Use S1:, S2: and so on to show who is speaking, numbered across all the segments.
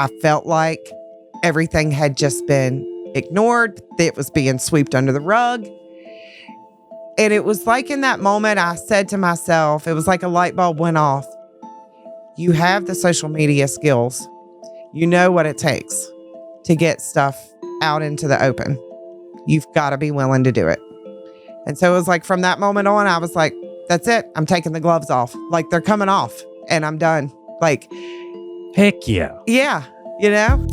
S1: I felt like everything had just been ignored. It was being swept under the rug. And it was like in that moment, I said to myself, it was like a light bulb went off. You have the social media skills. You know what it takes to get stuff out into the open. You've got to be willing to do it. And so it was like from that moment on, I was like, that's it. I'm taking the gloves off. Like they're coming off and I'm done. Like,
S2: heck yeah.
S1: Yeah, you know?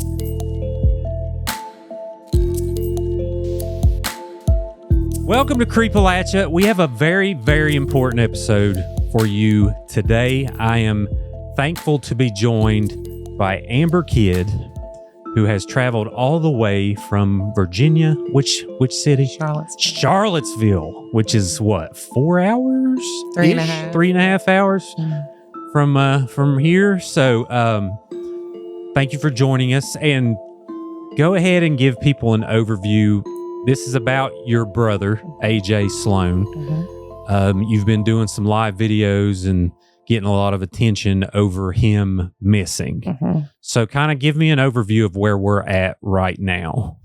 S2: Welcome to Creepalachia. We have a very, very important episode for you today. I am thankful to be joined by Amber Kidd, who has traveled all the way from Virginia. Which city? Charlottesville, which is what, 4 hours?
S1: 3.5.
S2: 3.5 hours from here. So thank you for joining us, and go ahead and give people an overview. This is about your brother, AJ Sloan. Mm-hmm. You've been doing some live videos and getting a lot of attention over him missing. Mm-hmm. So kind of give me an overview of where we're at right now.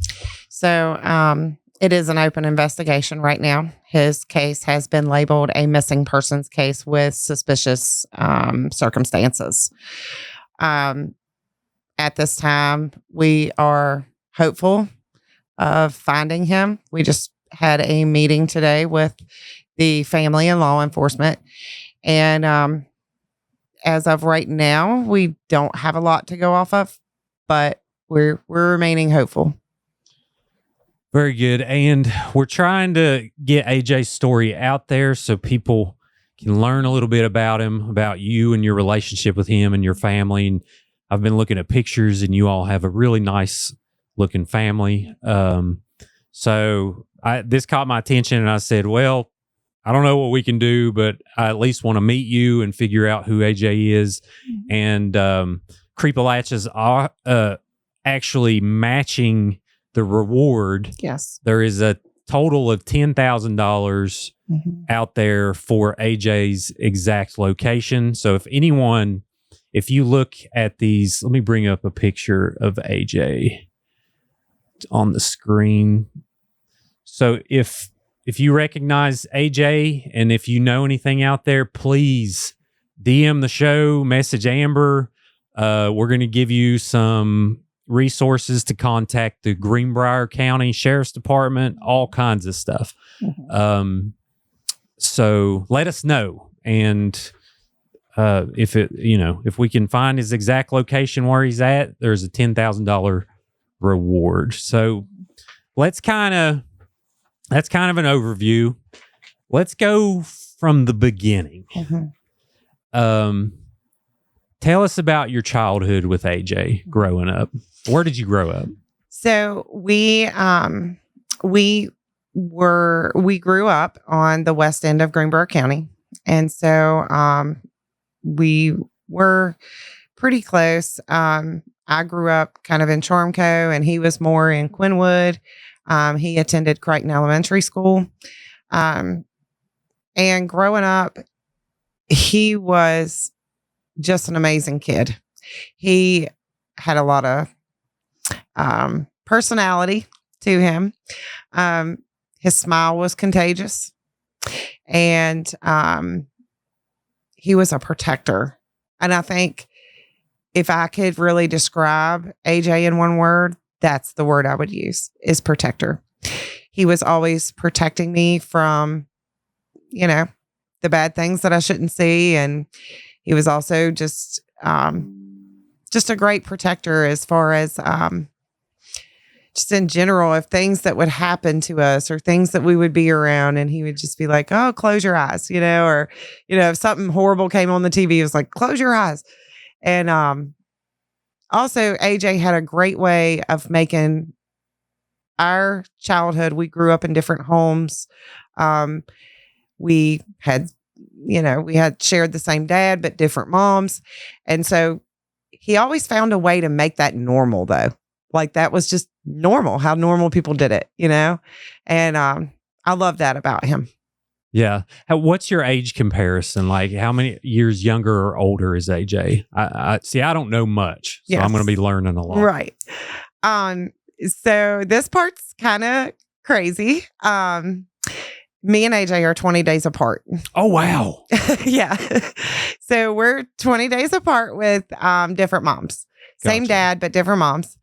S1: So it is an open investigation right now. His case has been labeled a missing persons case with suspicious circumstances. At this time, we are hopeful of finding him. We just had a meeting today with the family and law enforcement. And as of right now, we don't have a lot to go off of, but we're remaining hopeful.
S2: Very good. And we're trying to get AJ's story out there so people can learn a little bit about him, about you and your relationship with him and your family. And I've been looking at pictures, and you all have a really nice looking family. So this caught my attention, and I said, well, I don't know what we can do, but I at least want to meet you and figure out who AJ is. Mm-hmm. And Creepalachia's actually matching the reward.
S1: Yes.
S2: There is a total of $10,000 out there for AJ's exact location. So if you look at these, let me bring up a picture of AJ on the screen. So if you recognize AJ, and if you know anything out there, please DM the show, message Amber. We're going to give you some resources to contact the Greenbrier County Sheriff's Department, all kinds of stuff. Mm-hmm. So let us know. And if we can find his exact location where he's at, there's a $10,000 reward. So that's kind of an overview. Let's go from the beginning. Mm-hmm. Tell us about your childhood with AJ growing up. Where did you grow up?
S1: So we grew up on the west end of Greenbrier County. And so we were pretty close. I grew up kind of in Charmco, and he was more in Quinwood. He attended Crichton Elementary School. And growing up, he was just an amazing kid. He had a lot of personality to him. His smile was contagious. And he was a protector. And I think if I could really describe AJ in one word, that's the word I would use, is protector. He was always protecting me from, the bad things that I shouldn't see. And he was also just a great protector as far as just in general of things that would happen to us or things that we would be around. And he would just be like, oh, close your eyes, or, if something horrible came on the TV, he was like, close your eyes. And also, AJ had a great way of making our childhood. We grew up in different homes. We had shared the same dad, but different moms. And so he always found a way to make that normal, though. Like that was just normal, how normal people did it, And I love that about him.
S2: Yeah. What's your age comparison? Like, how many years younger or older is AJ? I see. I don't know much, so I'm going to be learning a lot.
S1: Right. So this part's kind of crazy. Me and AJ are 20 days apart.
S2: Oh, wow.
S1: Yeah. So we're 20 days apart with different moms. Same
S2: Gotcha.
S1: dad, but different moms.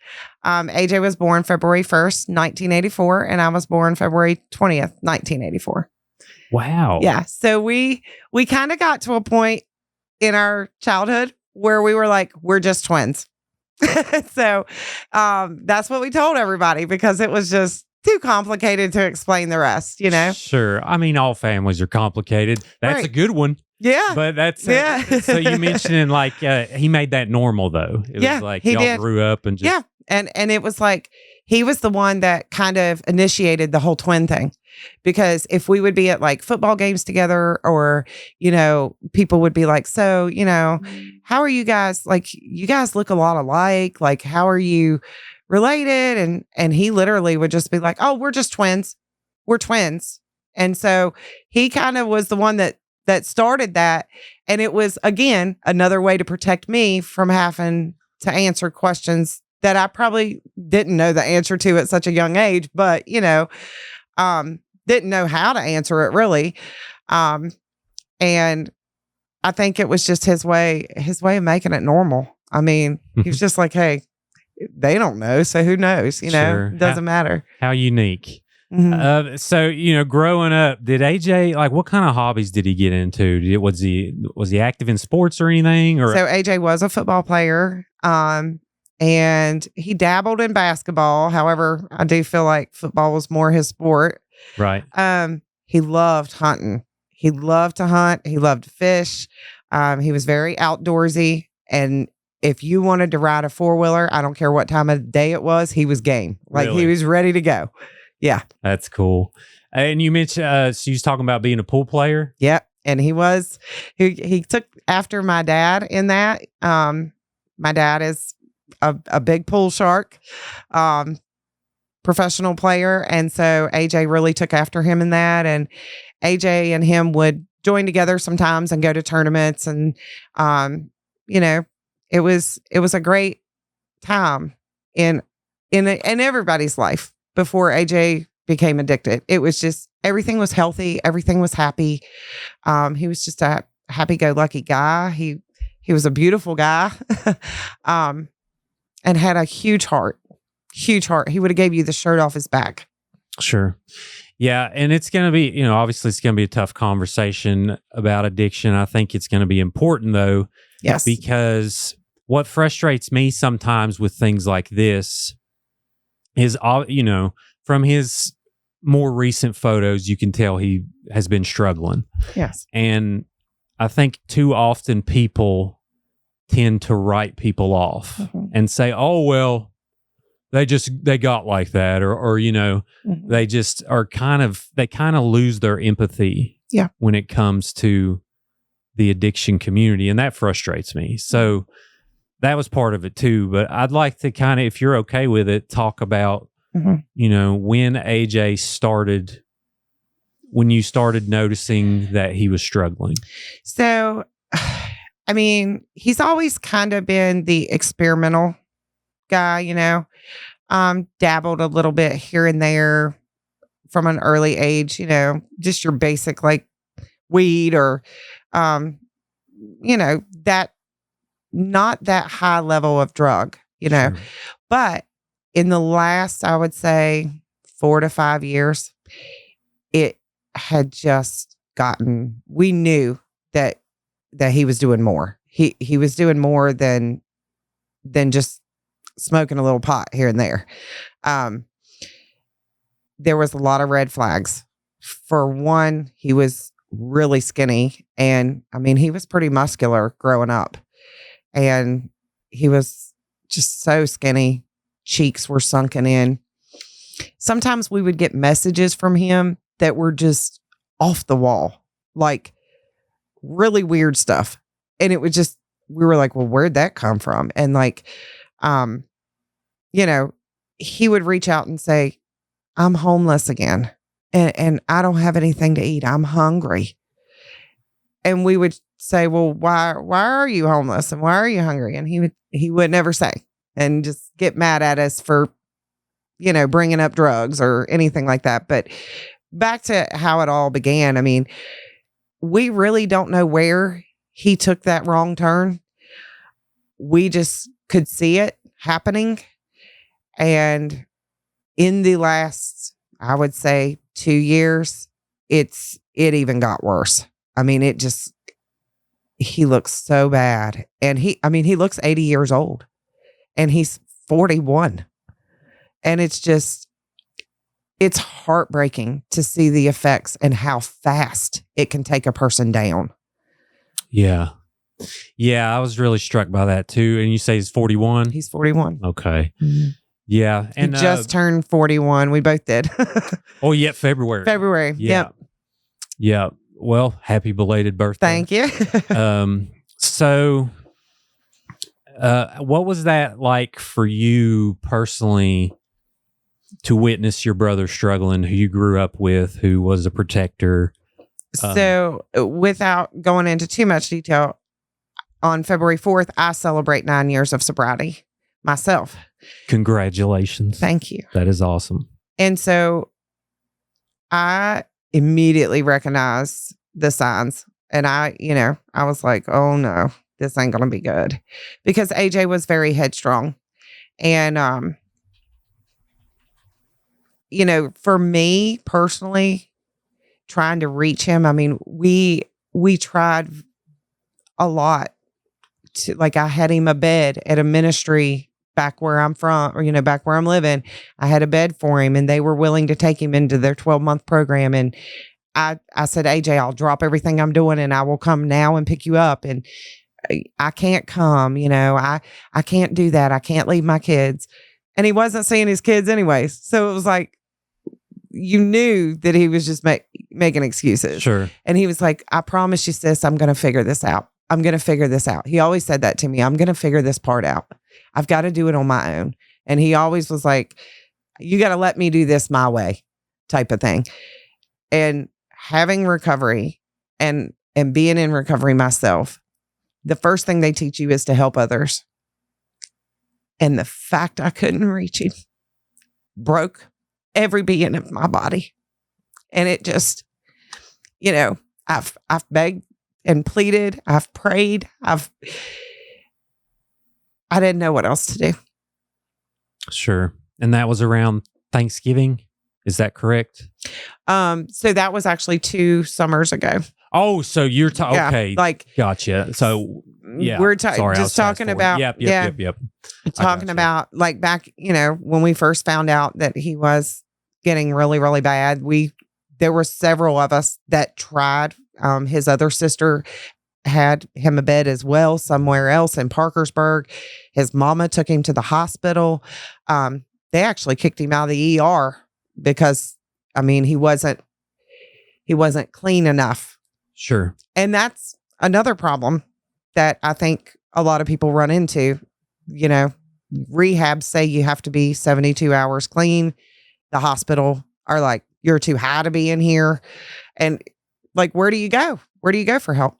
S1: AJ was born February 1st, 1984, and I was born February 20th, 1984.
S2: Wow.
S1: Yeah. So we kind of got to a point in our childhood where we were like, we're just twins. So that's what we told everybody because it was just too complicated to explain the rest, you know?
S2: Sure. I mean, all families are complicated. That's
S1: Right.
S2: a good one.
S1: Yeah.
S2: But that's,
S1: Yeah.
S2: So you mentioning like, he made that normal though. It
S1: Yeah,
S2: was like
S1: he
S2: y'all
S1: did.
S2: grew up and just.
S1: Yeah. And it was like, he was the one that kind of initiated the whole twin thing. Because if we would be at like football games together or, you know, people would be like, so, you know, how are you guys? Like, you guys look a lot alike. Like, how are you related? And he literally would just be like, oh, we're just twins. We're twins. And so he kind of was the one that started that. And it was, again, another way to protect me from having to answer questions that I probably didn't know the answer to at such a young age, but, you know, didn't know how to answer it really. And I think it was just his way of making it normal. I mean, he was just like, hey, they don't know. So who knows? You know,
S2: Sure.
S1: it doesn't matter.
S2: How unique.
S1: Mhm.
S2: So, you know, growing up, did AJ, like, what kind of hobbies did he get into? Was he active in sports or anything? Or
S1: So AJ was a football player. And he dabbled in basketball. However, I do feel like football was more his sport.
S2: right.
S1: He loved hunting. He loved to hunt. He loved to fish. He was very outdoorsy. And if you wanted to ride a four-wheeler, I don't care what time of day it was, he was game. Like
S2: Really?
S1: he was ready to go. Yeah.
S2: That's cool. And you mentioned, so you was talking about being a pool player?
S1: Yep. And he took after my dad in that. My dad is a big pool shark, professional player. And so AJ really took after him in that. And AJ and him would join together sometimes and go to tournaments. And, you know, it was a great time in everybody's life before AJ became addicted. It was just, everything was healthy. Everything was happy. He was just a happy-go-lucky guy. He was a beautiful guy. And had a huge heart. He would have gave you the shirt off his back.
S2: Sure. Yeah. And it's going to be, you know, obviously it's going to be a tough conversation about addiction. I think it's going to be important though.
S1: Yes.
S2: Because what frustrates me sometimes with things like this is, you know, from his more recent photos, you can tell he has been struggling.
S1: Yes.
S2: And I think too often people tend to write people off and say, oh, well, they got like that. Or you know, they just are they kind of lose their empathy when it comes to the addiction community. And that frustrates me. So that was part of it too. But I'd like to kind of, if you're okay with it, talk about, you know, when AJ started, when you started noticing that he was struggling.
S1: So, I mean, he's always kind of been the experimental guy, you know, dabbled a little bit here and there from an early age, you know, just your basic like weed or, you know, that not that high level of drug, you know,
S2: Sure.
S1: But in the last, I would say 4 to 5 years, it had just gotten, we knew that he was doing more. He was doing more than just smoking a little pot here and there. There was a lot of red flags. For one, he was really skinny. And I mean, he was pretty muscular growing up. And he was just so skinny. Cheeks were sunken in. Sometimes we would get messages from him that were just off the wall, like really weird stuff. And it would just, we were like, well, where'd that come from? And like, you know, he would reach out and say, I'm homeless again. and I don't have anything to eat. I'm hungry. And we would say, well, why are you homeless? And why are you hungry? And he would never say, and just get mad at us for, bringing up drugs or anything like that. But back to how it all began. I mean, we really don't know where he took that wrong turn. We just could see it happening. And in the last, I would say 2 years, it even got worse. I mean, he looks so bad. And he looks 80 years old and he's 41. And it's heartbreaking to see the effects and how fast it can take a person down.
S2: Yeah. Yeah, I was really struck by that too. And you say he's 41?
S1: He's 41.
S2: Okay. Mm-hmm. Yeah. And
S1: he just turned 41. We both did.
S2: Oh, yeah, February.
S1: Yeah.
S2: Yep. Yeah. Well, happy belated birthday.
S1: Thank you.
S2: So what was that like for you personally to witness your brother struggling, who you grew up with, who was a protector?
S1: So without going into too much detail, on February 4th, I celebrate 9 years of sobriety myself.
S2: Congratulations.
S1: Thank you.
S2: That is awesome.
S1: And so I immediately recognized the signs. And I was like, oh no, this ain't going to be good. Because AJ was very headstrong. And, for me personally, trying to reach him, I mean, we tried a lot to, like, I had him a bed at a ministry back where I'm from, or, back where I'm living. I had a bed for him and they were willing to take him into their 12-month program. And I said, AJ, I'll drop everything I'm doing and I will come now and pick you up. And I can't come, I can't do that. I can't leave my kids. And he wasn't seeing his kids anyways. So it was like, you knew that he was just making excuses.
S2: Sure.
S1: And he was like, I promise you, sis, I'm going to figure this out. I'm going to figure this out. He always said that to me. I'm going to figure this part out. I've got to do it on my own. And he always was like, you got to let me do this my way type of thing. And having recovery and being in recovery myself, the first thing they teach you is to help others. And the fact I couldn't reach him broke every being of my body. And it just, I've begged and pleaded. I've prayed. I didn't know what else to do.
S2: Sure. And that was around Thanksgiving. Is that correct?
S1: So that was actually 2 summers ago.
S2: Oh, so you're okay.
S1: Like,
S2: gotcha. So yeah,
S1: we're talking about,
S2: Yep.
S1: Talking about like back, when we first found out that he was getting really, really bad, there were several of us that tried. His other sister had him a bed as well somewhere else in Parkersburg. His mama took him to the hospital. They actually kicked him out of the ER because, he wasn't clean enough.
S2: Sure.
S1: And that's another problem that I think a lot of people run into. Rehabs say you have to be 72 hours clean. The hospital are like, you're too high to be in here. And like, where do you go? Where do you go for help?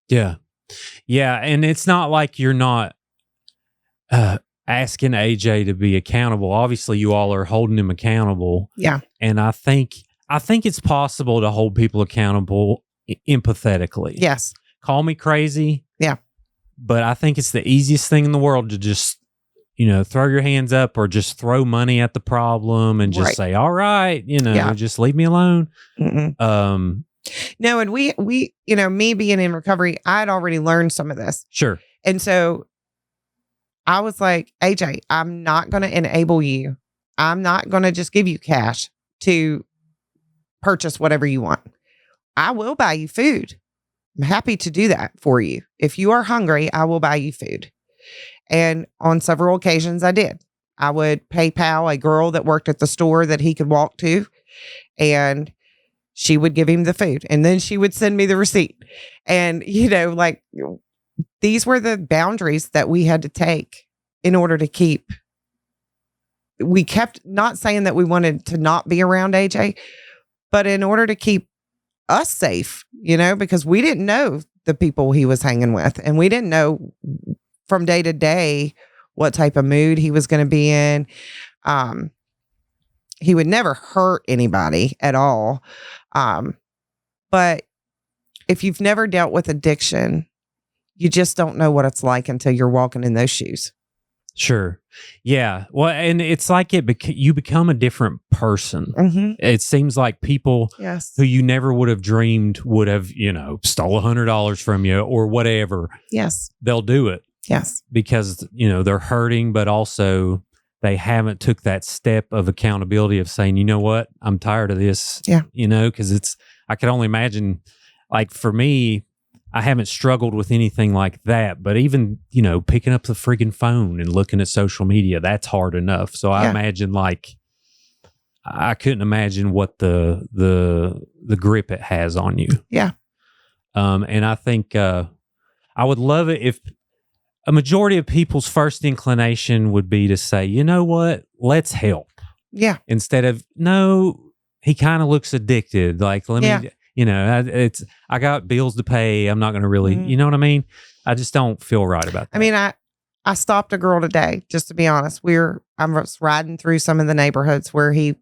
S2: Yeah. Yeah. And it's not like you're not asking AJ to be accountable. Obviously, you all are holding him accountable.
S1: Yeah.
S2: And I think it's possible to hold people accountable empathetically.
S1: Yes.
S2: Call me crazy.
S1: Yeah.
S2: But I think it's the easiest thing in the world to just, throw your hands up or just throw money at the problem and just say, all right, just leave me alone.
S1: Mm-mm. No, and we, me being in recovery, I had already learned some of this.
S2: Sure.
S1: And so I was like, AJ, I'm not going to enable you. I'm not going to just give you cash to purchase whatever you want. I will buy you food. I'm happy to do that for you. If you are hungry, I will buy you food. And on several occasions, I did. I would PayPal a girl that worked at the store that he could walk to, and she would give him the food. And then she would send me the receipt. And, these were the boundaries that we had to take in order to keep. We kept not saying that we wanted to not be around AJ, But in order to keep us safe, because we didn't know the people he was hanging with, and we didn't know from day to day what type of mood he was going to be in. He would never hurt anybody at all. But if you've never dealt with addiction, you just don't know what it's like until you're walking in those shoes.
S2: Sure. Yeah. Well, and it's like you become a different person.
S1: Mm-hmm.
S2: It seems like people
S1: Yes.
S2: who you never would have dreamed would have, stole $100 from you or whatever.
S1: Yes.
S2: They'll do it.
S1: Yes.
S2: Because, they're hurting, but also they haven't took that step of accountability of saying, you know what, I'm tired of this.
S1: Yeah.
S2: Because I can only imagine, like for me, I haven't struggled with anything like that, but even, picking up the friggin' phone and looking at social media, that's hard enough. So I imagine I couldn't imagine what the grip it has on you.
S1: Yeah.
S2: And I think I would love it if a majority of people's first inclination would be to say, you know what, let's help.
S1: Yeah.
S2: Instead of, no, he kind of looks addicted. Like, let me... I got bills to pay. I'm not going to really, you know what I mean? I just don't feel right about that.
S1: I mean, I stopped a girl today, just to be honest. I was riding through some of the neighborhoods where he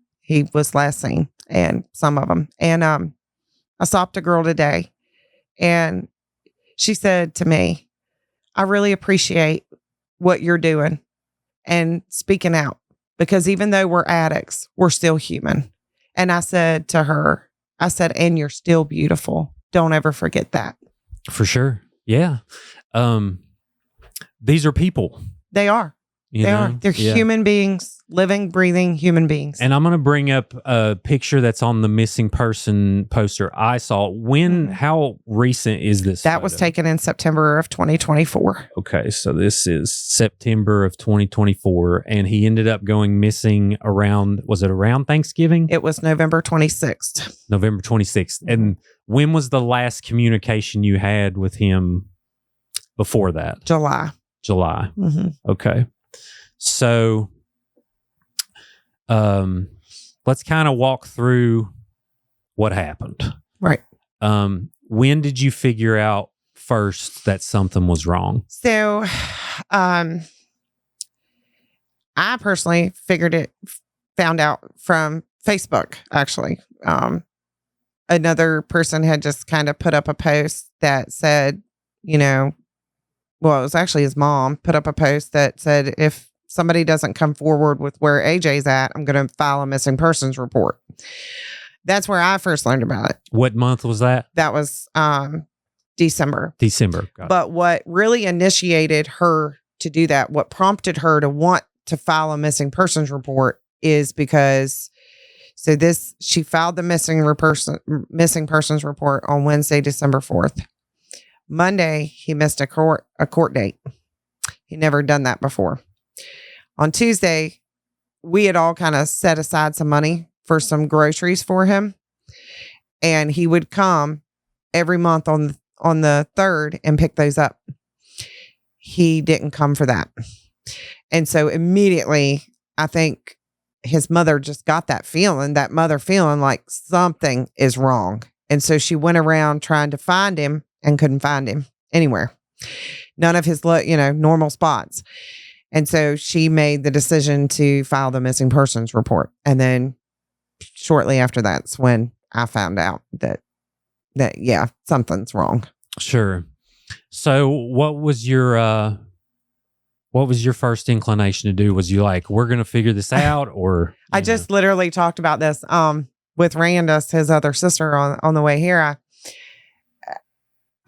S1: was last seen, and some of them. And I stopped a girl today, and she said to me, I really appreciate what you're doing and speaking out, because even though we're addicts, we're still human. And I said to her, and you're still beautiful. Don't ever forget that.
S2: For sure. Yeah. These are people.
S1: They are. They are. They're human beings, living, breathing human beings.
S2: And I'm going to bring up a picture that's on the missing person poster I saw. How recent is this?
S1: That was taken in September of 2024.
S2: Okay. So this is September of 2024. And he ended up going missing was it around Thanksgiving?
S1: It was November 26th.
S2: November 26th. And when was the last communication you had with him before that?
S1: July.
S2: Mm-hmm. Okay. So, let's kind of walk through what happened.
S1: Right.
S2: When did you figure out first that something was wrong?
S1: So, I personally found out from Facebook, actually. Another person had just kind of put up a post that said, it was actually his mom put up a post that said, if somebody doesn't come forward with where AJ's at, I'm going to file a missing persons report. That's where I first learned about it.
S2: What month was that?
S1: That was December.
S2: But
S1: what really initiated her to do that, what prompted her to want to file a missing persons report, is because she filed the missing persons report on Wednesday, December 4th. Monday, he missed a court date. He never done that before. On Tuesday, we had all kind of set aside some money for some groceries for him. And he would come every month on the 3rd and pick those up. He didn't come for that. And so immediately, I think his mother just got that feeling like something is wrong. And so she went around trying to find him and couldn't find him anywhere. None of his, normal spots. And so she made the decision to file the missing persons report. And then shortly after that's when I found out that something's wrong.
S2: Sure. So what was your first inclination to do? Was you like, we're going to figure this out? Or
S1: I just literally talked about this with Randus, his other sister, on the way here.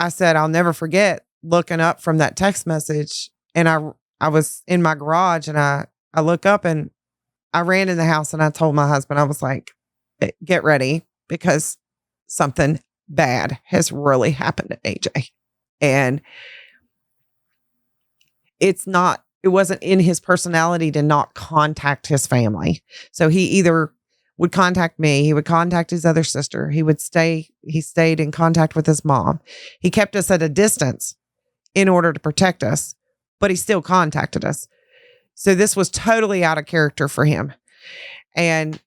S1: I said, I'll never forget looking up from that text message, and I was in my garage, and I look up, and I ran in the house, and I told my husband, I was like, get ready, because something bad has really happened to AJ. And it wasn't in his personality to not contact his family. So he either would contact me, he would contact his other sister, he stayed in contact with his mom. He kept us at a distance in order to protect us, but he still contacted us. So this was totally out of character for him. And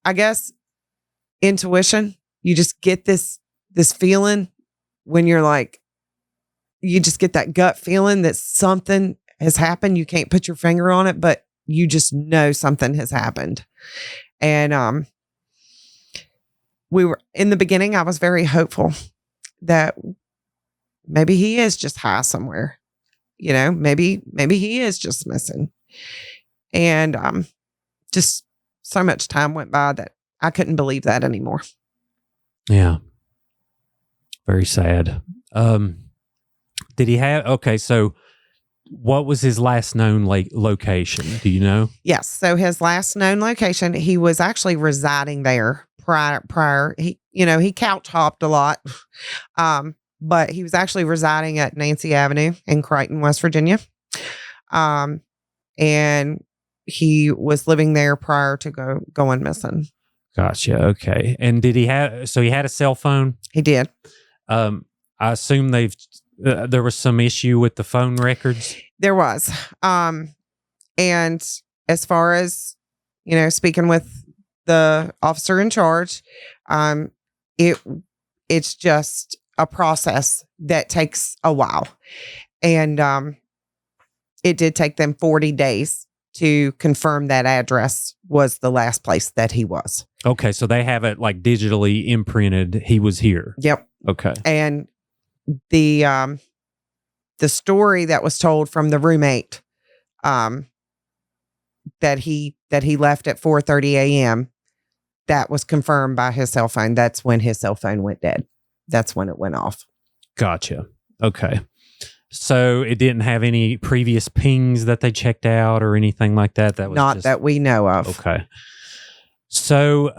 S1: I guess intuition. You just get this feeling when you're like, you just get that gut feeling that something has happened. You can't put your finger on it, but you just know something has happened. And we were in the beginning, I was very hopeful that maybe he is just high somewhere. You know, maybe he is just missing. And just so much time went by that I couldn't believe that anymore.
S2: Yeah. Very sad. Did he have, okay, so what was his last known location? Do you know?
S1: Yes. So his last known location, he was actually residing there prior. He couch hopped a lot. But he was actually residing at Nancy Avenue in Crichton, West Virginia. And he was living there prior to going missing.
S2: Gotcha. Okay. And did he had a cell phone?
S1: He did.
S2: I assume there was some issue with the phone records.
S1: There was. And as far as, speaking with the officer in charge, it's just a process that takes a while. And it did take them 40 days to confirm that address was the last place that he was.
S2: Okay, so they have it like digitally imprinted. He was here.
S1: Yep.
S2: Okay.
S1: And the story that was told from the roommate that he left at 4:30 a.m., that was confirmed by his cell phone. That's when his cell phone went dead. That's when it went off.
S2: Gotcha. Okay. So it didn't have any previous pings that they checked out or anything like that? That was
S1: not that we know of.
S2: Okay. So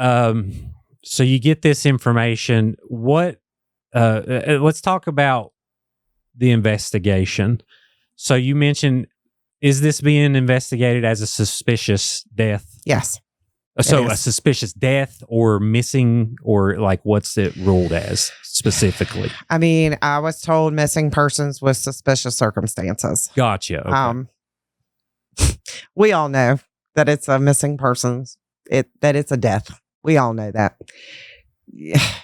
S2: so you get this information. What let's talk about the investigation. So you mentioned, is this being investigated as a suspicious death?
S1: Yes.
S2: So a suspicious death or missing, or like what's it ruled as specifically?
S1: I mean, I was told missing persons with suspicious circumstances.
S2: Gotcha. Okay.
S1: We all know that it's a missing persons, that it's a death. We all know that.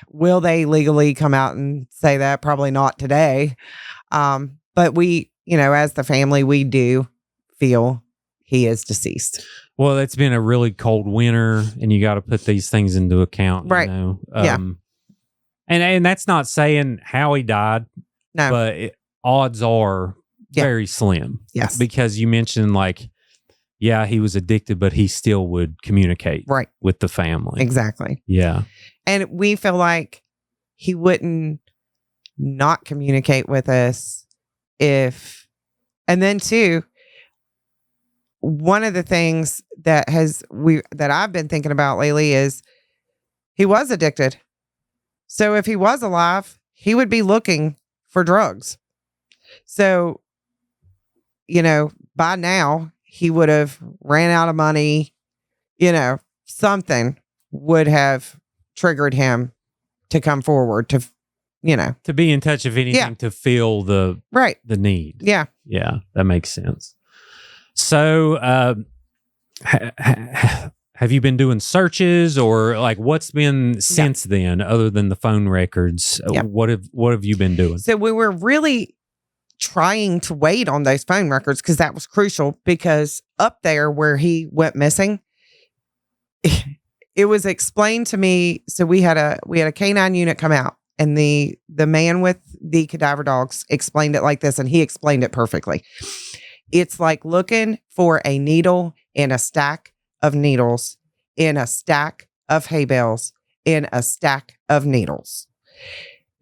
S1: Will they legally come out and say that? Probably not today. But we, as the family, we do feel he is deceased.
S2: Well, it's been a really cold winter, and you got to put these things into account,
S1: right?
S2: Yeah. And that's not saying how he died,
S1: no,
S2: but odds are very slim.
S1: Yes,
S2: because you mentioned he was addicted, but he still would communicate with the family.
S1: Exactly.
S2: Yeah,
S1: and we feel like he wouldn't not communicate with us if, and then too. One of the things that I've been thinking about lately is he was addicted. So if he was alive, he would be looking for drugs. So, by now he would have ran out of money, something would have triggered him to come forward to be
S2: in touch, if anything, to feel the need.
S1: Yeah.
S2: Yeah. That makes sense. So, have you been doing searches, or what's been since then, other than the phone records? What have you been doing? So
S1: we were really trying to wait on those phone records because that was crucial. Because up there where he went missing, it was explained to me. So we had a K9 unit come out, and the man with the cadaver dogs explained it like this, and he explained it perfectly. It's like looking for a needle in a stack of needles, in a stack of hay bales, in a stack of needles.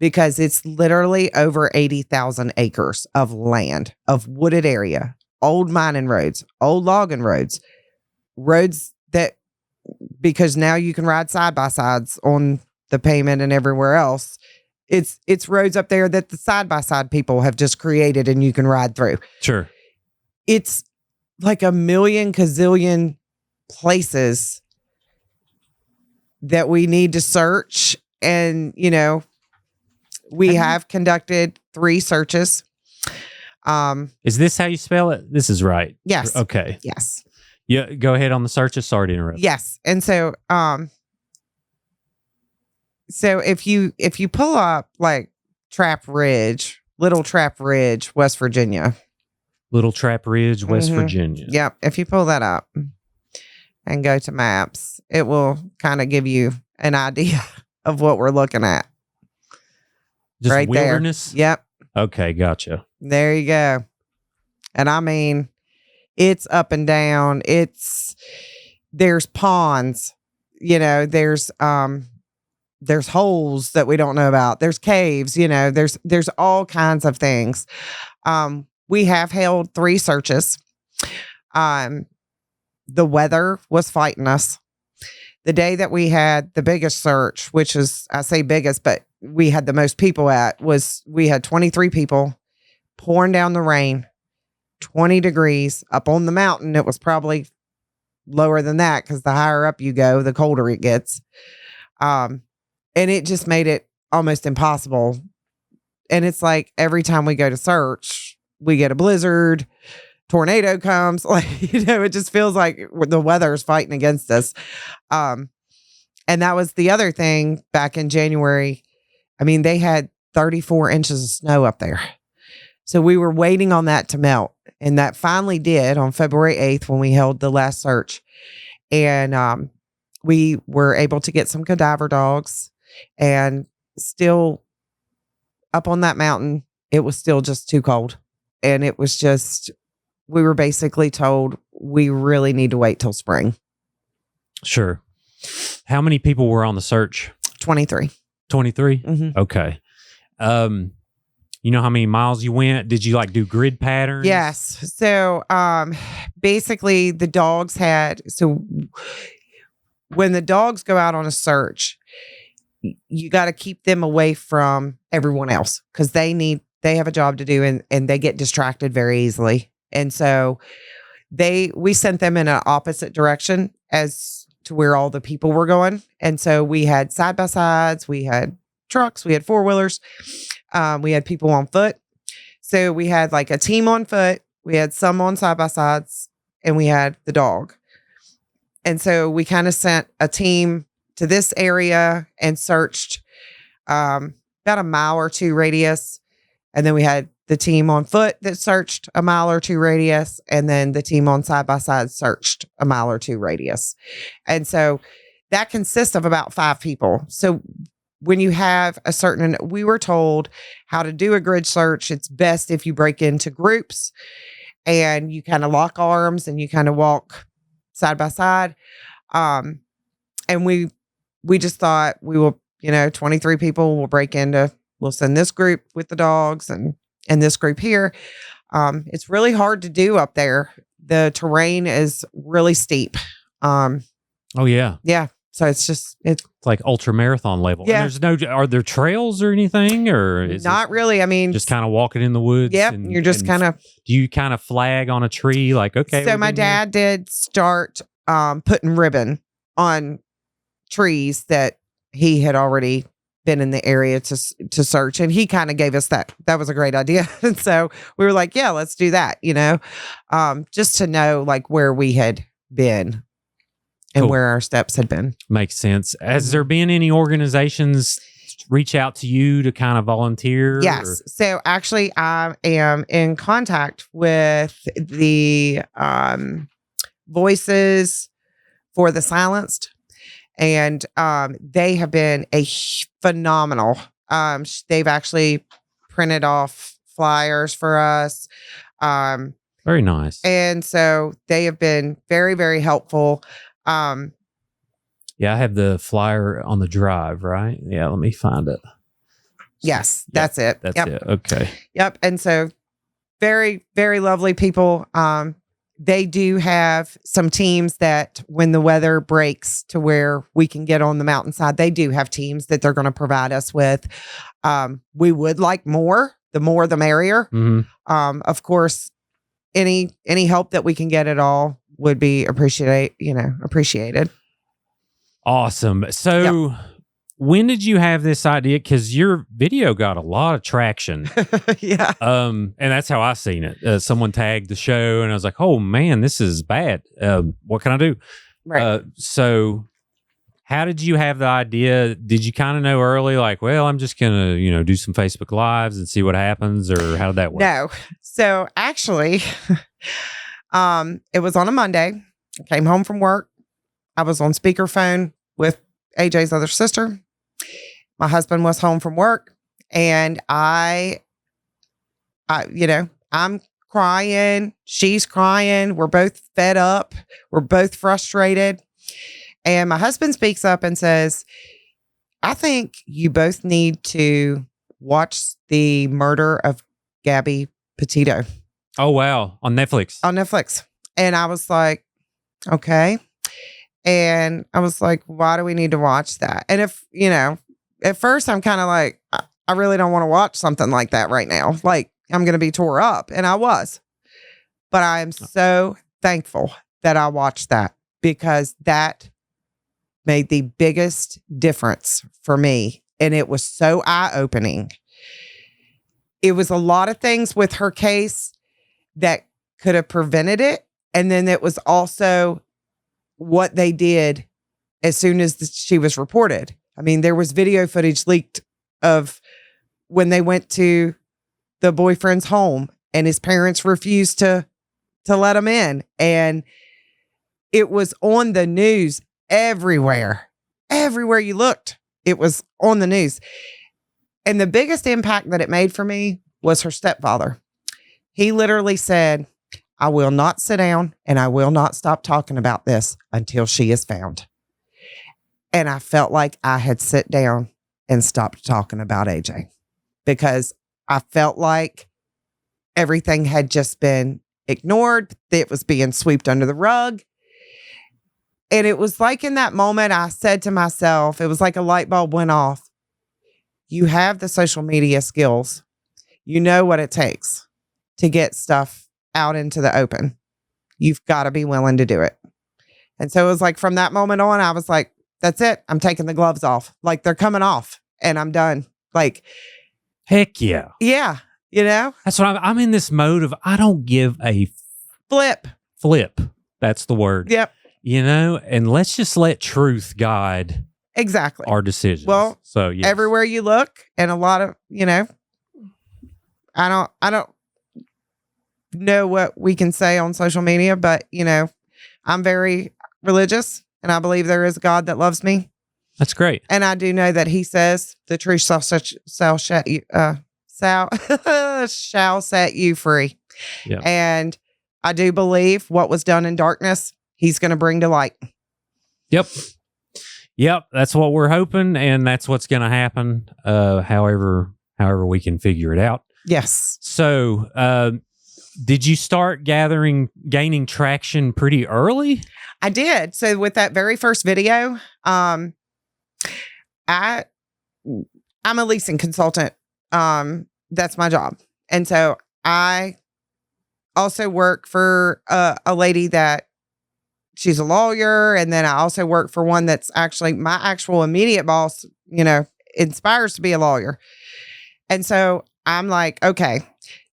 S1: Because it's literally over 80,000 acres of land, of wooded area, old mining roads, old logging roads that, because now you can ride side by sides on the pavement and everywhere else. It's roads up there that the side by side people have just created and you can ride through.
S2: Sure.
S1: It's like a million gazillion places that we need to search. And, we have conducted 3 searches.
S2: Is this how you spell it? This is right.
S1: Yes.
S2: Okay.
S1: Yes.
S2: Yeah. Go ahead on the searches. Sorry to interrupt.
S1: Yes. And so, So if you pull up like Little Trap Ridge, West Virginia.
S2: Little Trap Ridge, West
S1: Mhm.
S2: Virginia.
S1: Yep. If you pull that up and go to maps, it will kind of give you an idea of what we're looking at.
S2: Just
S1: right
S2: wilderness?
S1: there. Yep.
S2: Okay, gotcha.
S1: There you go. And I mean, it's up and down. There's ponds, there's holes that we don't know about. There's caves, there's all kinds of things. We have held 3 searches. The weather was fighting us. The day that we had the biggest search, which is, I say biggest, but we had the most people we had 23 people pouring down the rain, 20 degrees up on the mountain. It was probably lower than that because the higher up you go, the colder it gets. And it just made it almost impossible. And it's like every time we go to search, we get a blizzard, tornado comes, it just feels like the weather is fighting against us. And that was the other thing back in January. I mean, they had 34 inches of snow up there. So we were waiting on that to melt. And that finally did on February 8th when we held the last search. And we were able to get some cadaver dogs. And still up on that mountain, it was still just too cold. And it was just, we were basically told we really need to wait till spring.
S2: Sure. How many people were on the search?
S1: 23.
S2: 23?
S1: Mm-hmm.
S2: Okay. You know how many miles you went? Did you do grid patterns?
S1: Yes. So basically the dogs when the dogs go out on a search, you got to keep them away from everyone else because they have a job to do and they get distracted very easily. And so we sent them in an opposite direction as to where all the people were going. And so we had side-by-sides, we had trucks, we had 4-wheelers, we had people on foot. So we had a team on foot, we had some on side-by-sides, and we had the dog. And so we kind of sent a team to this area and searched about a mile or 2 radius. And then we had the team on foot that searched a mile or 2 radius. And then the team on side-by-side searched a mile or 2 radius. And so that consists of about 5 people. So when you have we were told how to do a grid search. It's best if you break into groups and you kind of lock arms and you kind of walk side by side. And we just thought we will, 23 people will we'll send this group with the dogs and this group here. It's really hard to do up there. The terrain is really steep.
S2: Oh yeah.
S1: Yeah. So it's
S2: like ultra marathon level.
S1: Yeah.
S2: And are there trails or anything, or is
S1: not really? I mean,
S2: just kind of walking in the woods.
S1: Yep. You're just kind of.
S2: Do you kind of flag on a tree okay?
S1: So my dad did start putting ribbon on trees that he had already been in the area to search, and he kind of gave us that was a great idea. And so we were like, yeah, let's do that, just to know where we had been and
S2: cool.
S1: where our steps had been.
S2: Makes sense. Has there been any organizations reach out to you to kind of volunteer?
S1: Yes.
S2: Or?
S1: So actually I am in contact with the Voices for the Silenced. And they have been phenomenal. They've actually printed off flyers for us.
S2: Very nice.
S1: And so they have been very, very helpful.
S2: Yeah, I have the flyer on the drive, right? Yeah, let me find it.
S1: Yes, that's it.
S2: That's it. Okay.
S1: Yep. And so very, very lovely people. They do have some teams that when the weather breaks to where we can get on the mountainside, they do have teams that they're going to provide us with. We would like more. The more, the merrier.
S2: Mm-hmm.
S1: Of course, any help that we can get at all would be appreciated.
S2: Awesome. So when did you have this idea? Because your video got a lot of traction.
S1: Yeah.
S2: And that's how I seen it. Someone tagged the show and I was like, oh man, this is bad. What can I do?
S1: Right.
S2: So How did you have the idea? Did you kind of know early, like, well, I'm just going to, do some Facebook Lives and see what happens, or how did that work?
S1: No. So actually, it was on a Monday. I came home from work. I was on speakerphone with AJ's other sister. My husband was home from work, and I'm crying. She's crying. We're both fed up. We're both frustrated. And my husband speaks up and says, I think you both need to watch the murder of Gabby Petito.
S2: Oh, wow. On Netflix.
S1: On Netflix. And I was like, okay. And I was like, why do we need to watch that? And if, at first I'm kind of like, I really don't want to watch something like that right now. Like, I'm going to be tore up. And I was. But I am so thankful that I watched that, because that made the biggest difference for me. And it was so eye-opening. It was a lot of things with her case that could have prevented it. And then it was also what they did as soon as she was reported. I mean, there was video footage leaked of when they went to the boyfriend's home and his parents refused to let him in. And it was on the news everywhere. Everywhere you looked, it was on the news. And the biggest impact that it made for me was her stepfather. He literally said, I will not sit down and I will not stop talking about this until she is found. And I felt like I had sit down and stopped talking about AJ, because I felt like everything had just been ignored. It was being swept under the rug. And it was like in that moment, I said to myself, it was like a light bulb went off. You have the social media skills. You know what it takes to get stuff out into the open. You've got to be willing to do it. And so it was like from that moment on, I was like, that's it. I'm taking the gloves off. Like, they're coming off and I'm done. Like,
S2: heck yeah.
S1: Yeah.
S2: That's what I'm in this mode of, I don't give a
S1: flip.
S2: That's the word.
S1: Yep.
S2: And let's just let truth guide
S1: exactly
S2: our decisions.
S1: Well,
S2: so yes.
S1: Everywhere you look, and a lot of, I don't know what we can say on social media, but I'm very religious and I believe there is a God that loves me.
S2: That's great.
S1: And I do know that he says the truth shall set you free.
S2: Yeah.
S1: And I do believe what was done in darkness, he's going to bring to light.
S2: Yep. That's what we're hoping. And that's what's going to happen. However we can figure it out.
S1: Yes.
S2: So, did you start gaining traction pretty early?
S1: I did. So with that very first video, I'm a leasing consultant. That's my job. And so I also work for a lady that she's a lawyer. And then I also work for one that's actually my actual immediate boss, inspires to be a lawyer. And so I'm like, okay,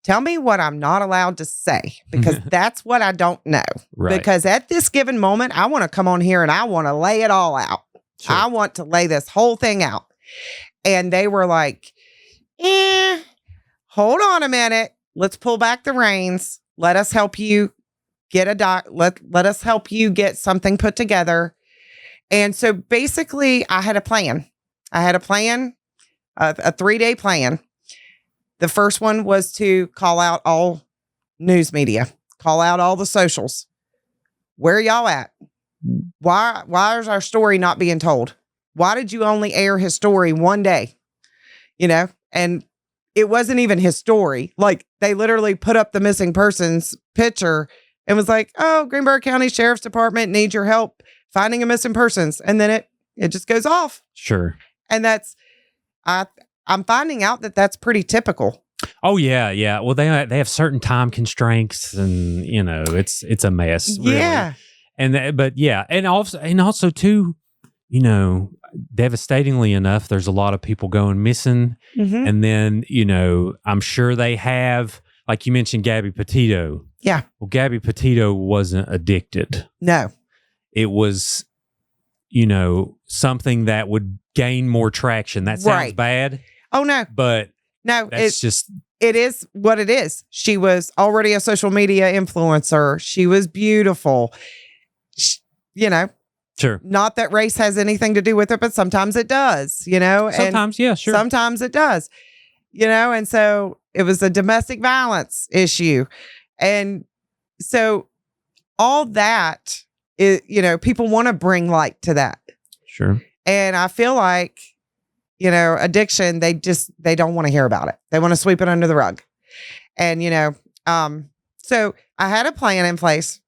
S1: tell me what I'm not allowed to say, because that's what I don't know.
S2: Right.
S1: Because at this given moment, I want to come on here and I want to lay it all out.
S2: Sure.
S1: I want to lay this whole thing out. And they were like, hold on a minute. Let's pull back the reins. Let us help you get let us help you get something put together. And so basically I had a plan. a 3-day plan. The first one was to call out all news media, call out all the socials. Where are y'all at? Why is our story not being told? Why did you only air his story one day? And it wasn't even his story. Like, they literally put up the missing person's picture and was like, oh, Greenbrier County Sheriff's Department needs your help finding a missing persons. And then it just goes off.
S2: Sure.
S1: And I'm finding out that that's pretty typical.
S2: Oh yeah, yeah. Well, they have certain time constraints, and it's a mess. Really.
S1: Yeah.
S2: And also too, devastatingly enough, there's a lot of people going missing, and then I'm sure they have, like you mentioned, Gabby Petito.
S1: Yeah.
S2: Well, Gabby Petito wasn't addicted.
S1: No.
S2: It was something that would gain more traction. That sounds bad.
S1: Oh, no.
S2: But
S1: no,
S2: that's
S1: it is what it is. She was already a social media influencer. She was beautiful.
S2: Sure.
S1: Not that race has anything to do with it, but sometimes it does,
S2: Sometimes, yeah, sure.
S1: Sometimes it does, and so it was a domestic violence issue. And so all that is, people want to bring light to that.
S2: Sure.
S1: And I feel like, addiction, they don't want to hear about it. They want to sweep it under the rug. And, so I had a plan in place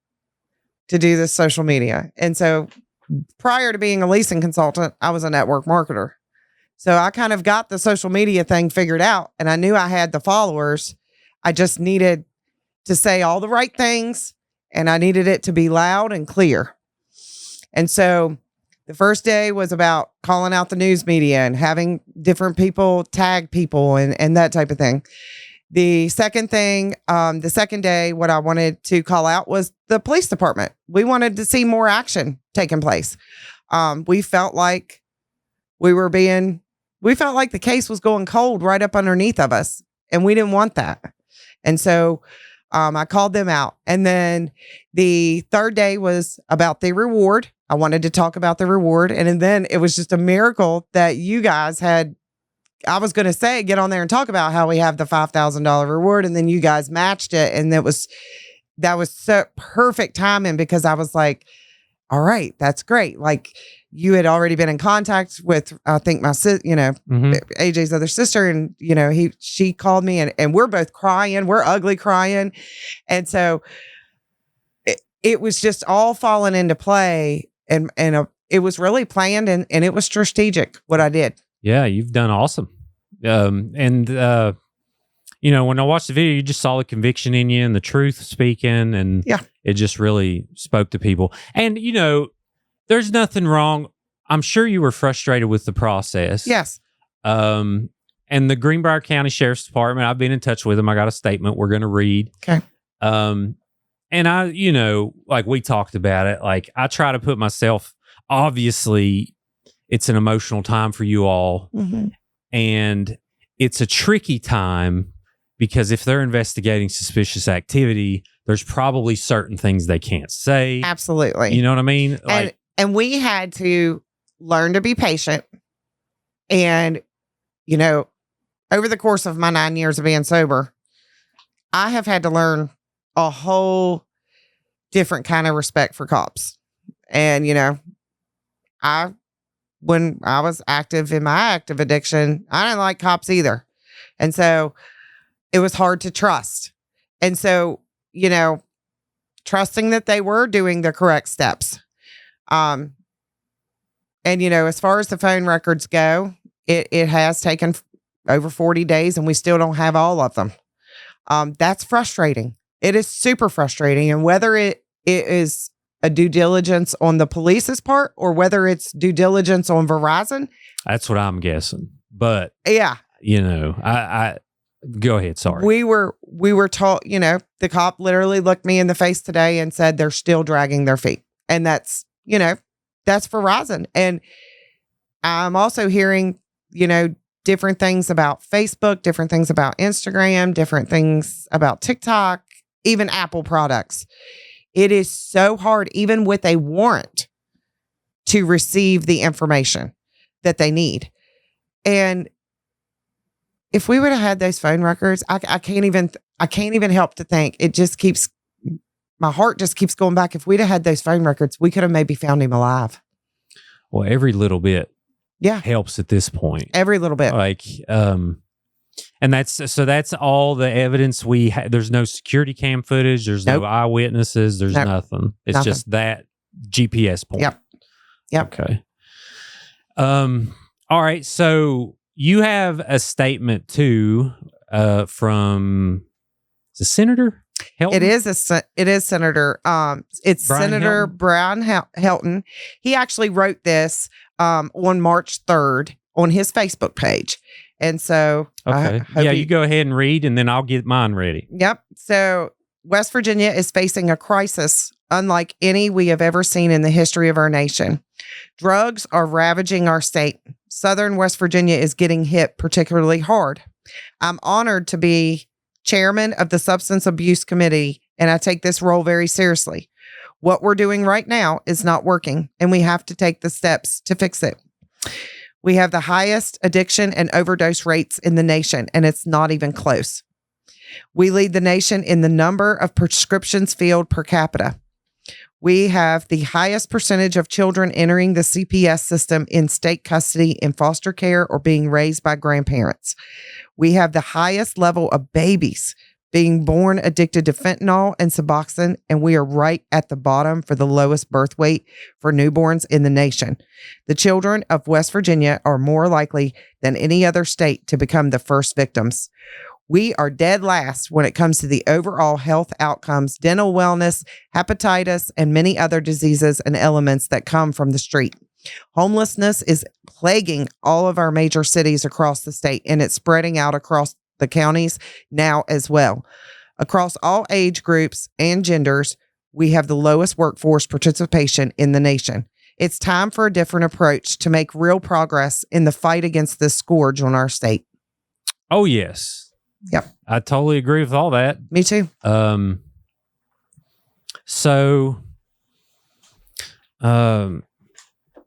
S1: to do this social media. And so prior to being a leasing consultant, I was a network marketer. So I kind of got the social media thing figured out, and I knew I had the followers. I just needed to say all the right things, and I needed it to be loud and clear. And so the first day was about calling out the news media and having different people tag people and that type of thing. The second day, what I wanted to call out was the police department. We wanted to see more action taking place. We felt like we felt like the case was going cold right up underneath of us, and we didn't want that. And so I called them out. And then the third day was about the reward. I wanted to talk about the reward. And then it was just a miracle that you guys had. I was going to say, get on there and talk about how we have the $5,000 reward. And then you guys matched it. And that was so perfect timing, because I was like, all right, that's great. Like, you had already been in contact with, I think, my AJ's other sister. And, she called me and we're both crying. We're ugly crying. And so it was just all falling into play. And it was really planned and it was strategic what I did.
S2: Yeah, you've done awesome. When I watched the video, you just saw the conviction in you and the truth speaking, and it just really spoke to people. And, there's nothing wrong. I'm sure you were frustrated with the process.
S1: Yes.
S2: And the Greenbrier County Sheriff's Department, I've been in touch with them. I got a statement we're going to read.
S1: Okay.
S2: And I, like we talked about it, like I try to put myself, obviously, it's an emotional time for you all.
S1: Mm-hmm.
S2: And it's a tricky time because if they're investigating suspicious activity, there's probably certain things they can't say.
S1: Absolutely.
S2: You know what I mean?
S1: And we had to learn to be patient. And, over the course of my 9 years of being sober, I have had to learn a whole different kind of respect for cops. And, when I was active in my active addiction, I didn't like cops either. And so it was hard to trust. And so, trusting that they were doing the correct steps. And, as far as the phone records go, it has taken over 40 days and we still don't have all of them. That's frustrating. It is super frustrating. And whether it is a due diligence on the police's part or whether it's due diligence on Verizon.
S2: That's what I'm guessing. But
S1: yeah,
S2: I go ahead. Sorry.
S1: We were taught, the cop literally looked me in the face today and said they're still dragging their feet. And that's Verizon. And I'm also hearing, different things about Facebook, different things about Instagram, different things about TikTok, even Apple products. It is so hard, even with a warrant, to receive the information that they need. And if we would have had those phone records, I can't even help to think. My heart just keeps going back. If we'd have had those phone records, we could have maybe found him alive.
S2: Well, every little bit helps at this point.
S1: Every little bit.
S2: And that's all the evidence we have. There's no security cam footage. There's no eyewitnesses. There's nothing. It's just that GPS point.
S1: Yep.
S2: Okay. All right. So you have a statement too from the Senator Helton?
S1: It is Senator. It's
S2: Brian
S1: Senator
S2: Helton?
S1: Brian Helton. He actually wrote this on March 3rd on his Facebook page. And so,
S2: okay. You go ahead and read, and then I'll get mine ready.
S1: Yep. So, West Virginia is facing a crisis unlike any we have ever seen in the history of our nation. Drugs are ravaging our state. Southern West Virginia is getting hit particularly hard. I'm honored to be chairman of the Substance Abuse Committee, and I take this role very seriously. What we're doing right now is not working, and we have to take the steps to fix it. We have the highest addiction and overdose rates in the nation, and it's not even close. We lead the nation in the number of prescriptions filled per capita. We have the highest percentage of children entering the CPS system in state custody in foster care or being raised by grandparents. We have the highest level of babies being born addicted to fentanyl and Suboxone, and we are right at the bottom for the lowest birth weight for newborns in the nation. The children of West Virginia are more likely than any other state to become the first victims. We are dead last when it comes to the overall health outcomes, dental wellness, hepatitis, and many other diseases and elements that come from the street. Homelessness is plaguing all of our major cities across the state, and it's spreading out across the counties now as well. Across all age groups and genders, we have the lowest workforce participation in the nation. It's time for a different approach to make real progress in the fight against this scourge on our state.
S2: Oh, yes.
S1: Yep.
S2: I totally agree with all that.
S1: Me too.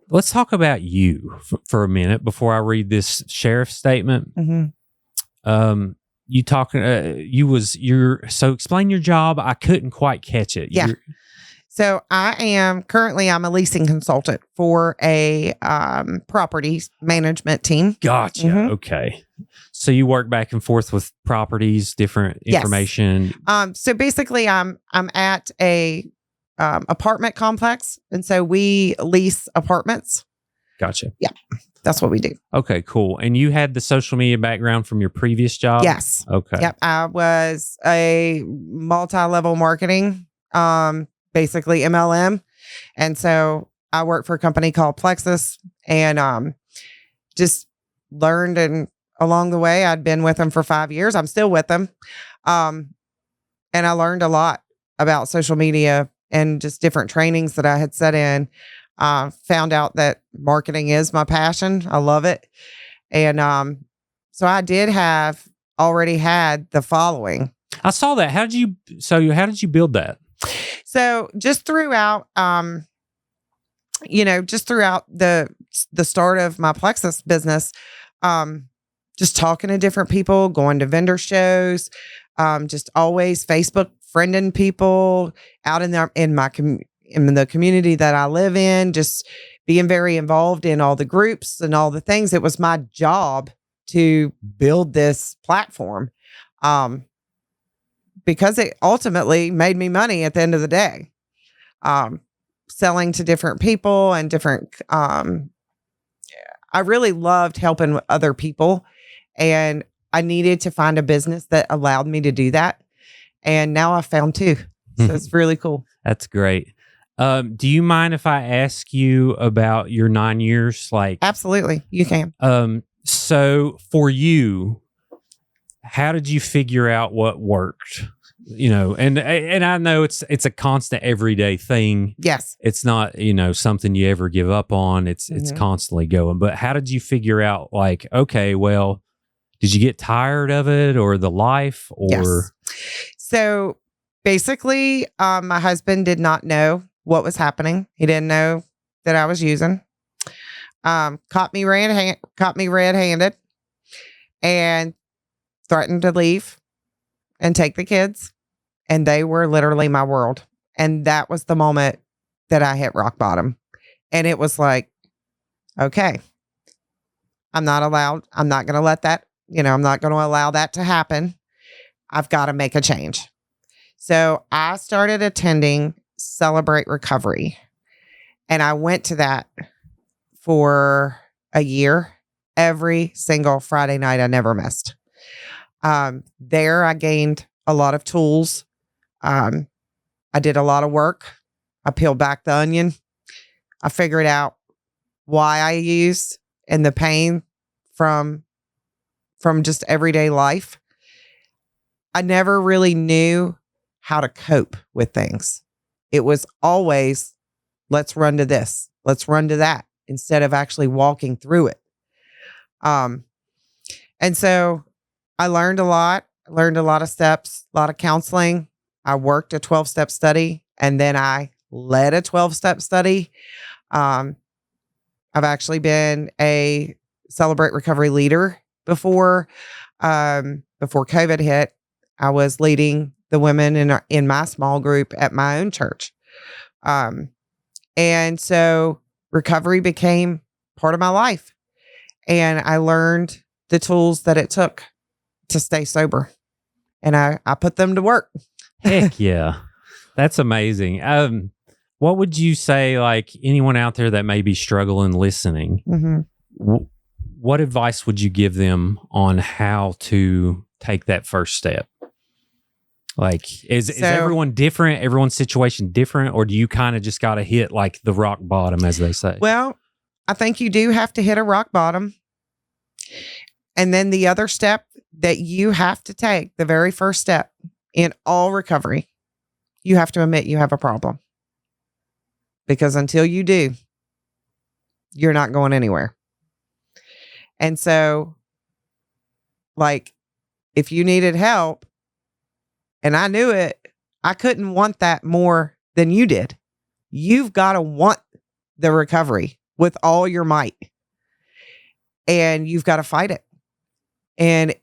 S2: Let's talk about you for a minute before I read this sheriff's statement.
S1: Mm-hmm.
S2: So explain your job. I couldn't quite catch it.
S1: Yeah. So I'm a leasing consultant for a property management team.
S2: Gotcha.
S1: Mm-hmm.
S2: Okay. So you work back and forth with properties, different information.
S1: Yes. So basically I'm at a apartment complex, and so we lease apartments.
S2: Gotcha.
S1: Yeah. That's what we do.
S2: Okay, cool. And you had the social media background from your previous job?
S1: Yes.
S2: Okay.
S1: Yep. I was a multi-level marketing, basically MLM. And so I worked for a company called Plexus, and just learned, and along the way, I'd been with them for 5 years. I'm still with them. And I learned a lot about social media and just different trainings that I had set in. Found out that marketing is my passion. I love it. And so I already had the following.
S2: I saw that. How did you build that?
S1: So just throughout, throughout the start of my Plexus business, just talking to different people, going to vendor shows, just always Facebook friending people out in the community that I live in, just being very involved in all the groups and all the things. It was my job to build this platform, because it ultimately made me money at the end of the day, selling to different people and different, I really loved helping other people, and I needed to find a business that allowed me to do that. And now I found two. So it's really cool.
S2: That's great. Do you mind if I ask you about your 9 years?
S1: Absolutely, you can.
S2: So for you, how did you figure out what worked? And I know it's a constant everyday thing.
S1: Yes.
S2: It's not, something you ever give up on. It's constantly going. But how did you figure out, okay, well, did you get tired of it or the life or?
S1: Yes. So basically, my husband did not know what was happening. He didn't know that I was using. Caught me red-handed and threatened to leave and take the kids. And they were literally my world. And that was the moment that I hit rock bottom. And it was like, okay, I'm not going to let that, I'm not going to allow that to happen. I've got to make a change. So I started attending Celebrate Recovery. And I went to that for a year. Every single Friday night, I never missed. There, I gained a lot of tools. I did a lot of work. I peeled back the onion. I figured out why I used and the pain from just everyday life. I never really knew how to cope with things. It was always Let's run to this. Let's run to that instead of actually walking through it. And so I learned a lot. I learned a lot of steps, a lot of counseling. I worked a 12-step study, and then I led a 12-step study. I've actually been a Celebrate Recovery leader before. Before COVID hit, I was leading the women in my small group at my own church. And so recovery became part of my life. And I learned the tools that it took to stay sober. And I put them to work.
S2: Heck yeah. That's amazing. What would you say, like anyone out there that may be struggling listening, what advice would you give them on how to take that first step? Like, is everyone different? Everyone's situation different? Or do you kind of just got to hit like the rock bottom, as they say?
S1: Well, I think you do have to hit a rock bottom. And then the other step that you have to take, the very first step in all recovery, you have to admit you have a problem. Because until you do, you're not going anywhere. And so, like, if you needed help, and I knew it, I couldn't want that more than you did. You've got to want the recovery with all your might. And you've got to fight it. And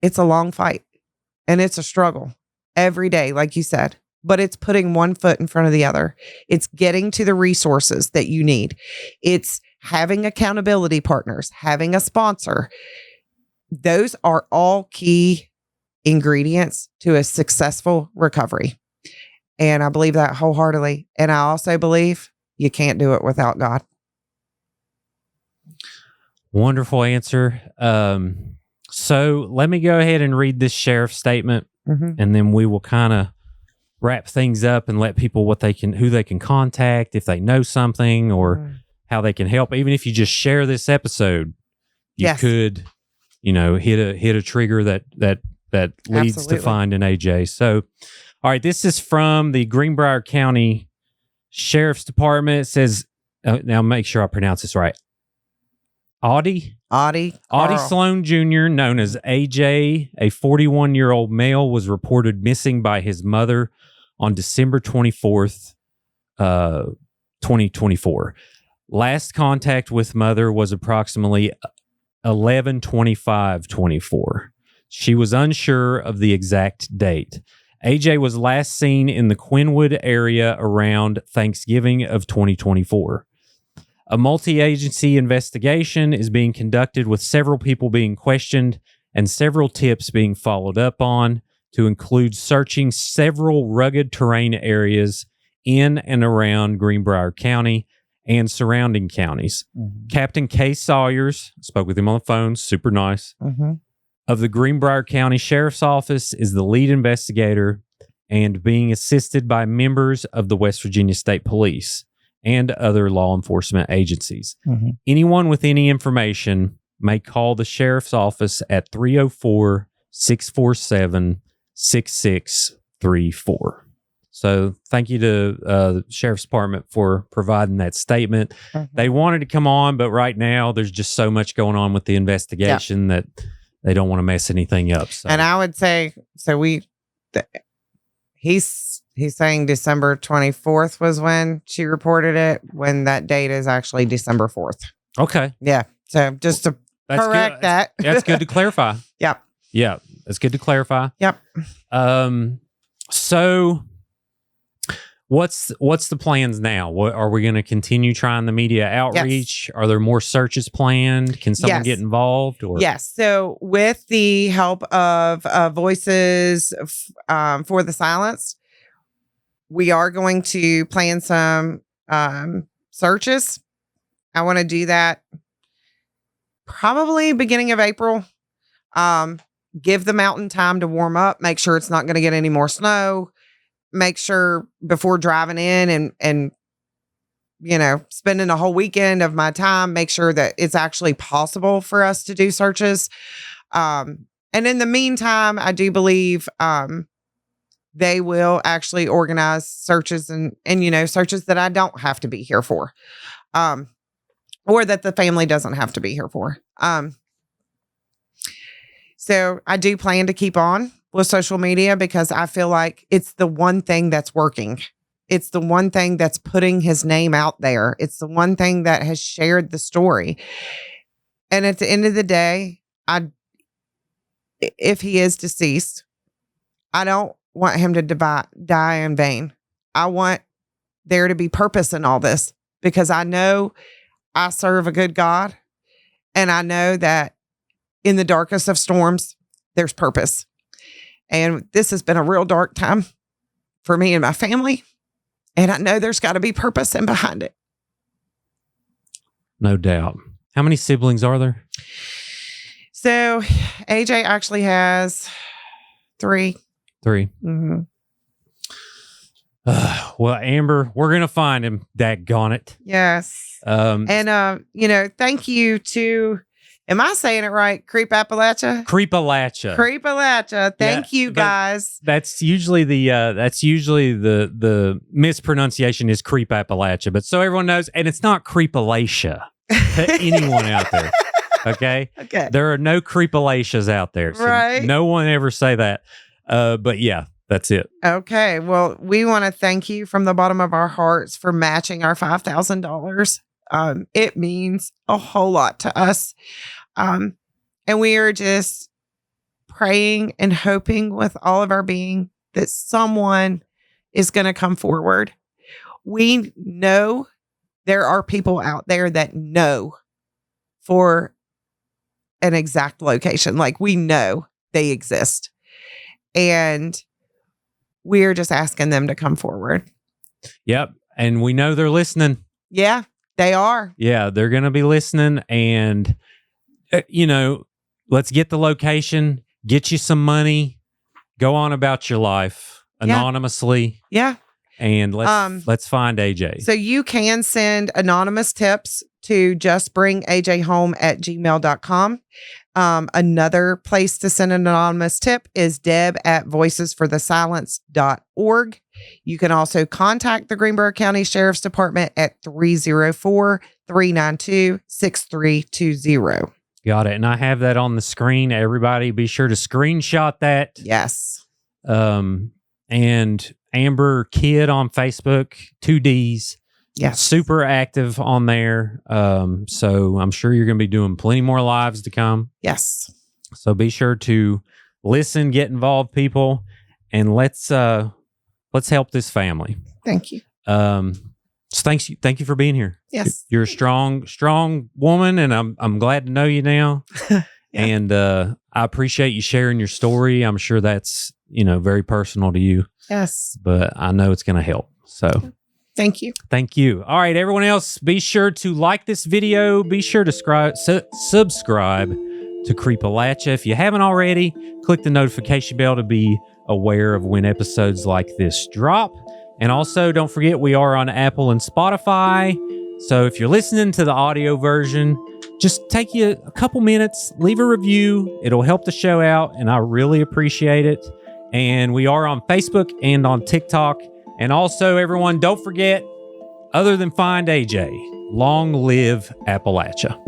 S1: it's a long fight. And it's a struggle every day, like you said. But it's putting one foot in front of the other. It's getting to the resources that you need. It's having accountability partners, having a sponsor. Those are all key ingredients to a successful recovery. And I believe that wholeheartedly. And I also believe you can't do it without God.
S2: Wonderful answer. So let me go ahead and read this sheriff's statement, and then we will kind of wrap things up and let people who they can contact if they know something or how they can help. Even if you just share this episode, you could, hit a trigger that leads
S1: Absolutely.
S2: to finding AJ. So, all right, this is from the Greenbrier County Sheriff's Department. It says, now make sure I pronounce this right. Audie Sloan Jr., known as AJ, a 41-year-old male, was reported missing by his mother on December 24th, 2024. Last contact with mother was approximately 11/25/24. She was unsure of the exact date. AJ was last seen in the Quinwood area around Thanksgiving of 2024. A multi-agency investigation is being conducted with several people being questioned and several tips being followed up on, to include searching several rugged terrain areas in and around Greenbrier County and surrounding counties. Captain Kay Sawyers, spoke with him on the phone, super nice, of the Greenbrier County Sheriff's Office, is the lead investigator and being assisted by members of the West Virginia State Police and other law enforcement agencies. Anyone with any information may call the Sheriff's Office at 304-647-6634. So thank you to the Sheriff's Department for providing that statement. They wanted to come on, but right now there's just so much going on with the investigation that they don't want to mess anything up. So.
S1: And I would say, he's saying December 24th was when she reported it, when that date is actually December 4th.
S2: Okay.
S1: Yeah. So just to correct that.
S2: That's good to clarify.
S1: Yep.
S2: Yeah. That's good to clarify.
S1: Yep.
S2: So what's the plans now? What are we going to continue trying the media outreach? Yes. Are there more searches planned? Can someone get involved? Or?
S1: Yes. So with the help of Voices for the Silenced, we are going to plan some searches. I want to do that probably beginning of April. Give the mountain time to warm up. Make sure it's not going to get any more snow. Make sure before driving in and spending a whole weekend of my time, make sure that it's actually possible for us to do searches. And in the meantime, I do believe they will actually organize searches and searches that I don't have to be here for. Or that the family doesn't have to be here for. So I do plan to keep on with social media because I feel like it's the one thing that's working. It's the one thing that's putting his name out there. It's the one thing that has shared the story. And at the end of the day, if he is deceased, I don't want him to die in vain. I want there to be purpose in all this because I know I serve a good God, and I know that in the darkest of storms, there's purpose. And this has been a real dark time for me and my family, and I know there's got to be purpose in behind it.
S2: No doubt. How many siblings are there?
S1: So AJ actually has 3.
S2: 3.
S1: Mm-hmm.
S2: Well, Amber, we're going to find him. Daggone it.
S1: Yes. Thank you to, am I saying it right? Creepalachia?
S2: Creepalachia.
S1: Thank you guys.
S2: That's usually the mispronunciation is Creepalachia, but so everyone knows, and it's not Creepalachia to anyone out there. Okay. There are no Creepalachias out there. So
S1: right.
S2: No one ever say that. But yeah. That's it.
S1: Okay. Well, we want to thank you from the bottom of our hearts for matching our $5,000. It means a whole lot to us. And we are just praying and hoping with all of our being that someone is going to come forward. We know there are people out there that know for an exact location. Like we know they exist. And we're just asking them to come forward.
S2: Yep. And we know they're listening.
S1: Yeah, they are.
S2: Yeah, they're going to be listening. And, let's get the location, get you some money, go on about your life anonymously.
S1: Yeah.
S2: And let's find AJ.
S1: So you can send anonymous tips to justbringajhome@gmail.com. Another place to send an anonymous tip is deb@voicesforthesilence.org. You can also contact the Greenbrier County Sheriff's Department at 304-392-6320.
S2: Got it. And I have that on the screen. Everybody be sure to screenshot that.
S1: Yes.
S2: And Amber Kid on Facebook, 2Ds.
S1: Yes.
S2: Super active on there. So I'm sure you're going to be doing plenty more lives to come.
S1: Yes.
S2: So be sure to listen, get involved, people, and let's help this family.
S1: Thank you.
S2: Thank you for being here.
S1: Yes.
S2: You're a strong woman, and I'm glad to know you now. Yeah. And I appreciate you sharing your story. I'm sure that's, very personal to you.
S1: Yes.
S2: But I know it's going to help. So
S1: thank you.
S2: Thank you. All right, everyone else, be sure to like this video. Be sure to subscribe to Creepalachia. If you haven't already, click the notification bell to be aware of when episodes like this drop. And also, don't forget, we are on Apple and Spotify. So if you're listening to the audio version, just take you a couple minutes, leave a review. It'll help the show out, and I really appreciate it. And we are on Facebook and on TikTok. And also, everyone, don't forget, other than find AJ, long live Appalachia.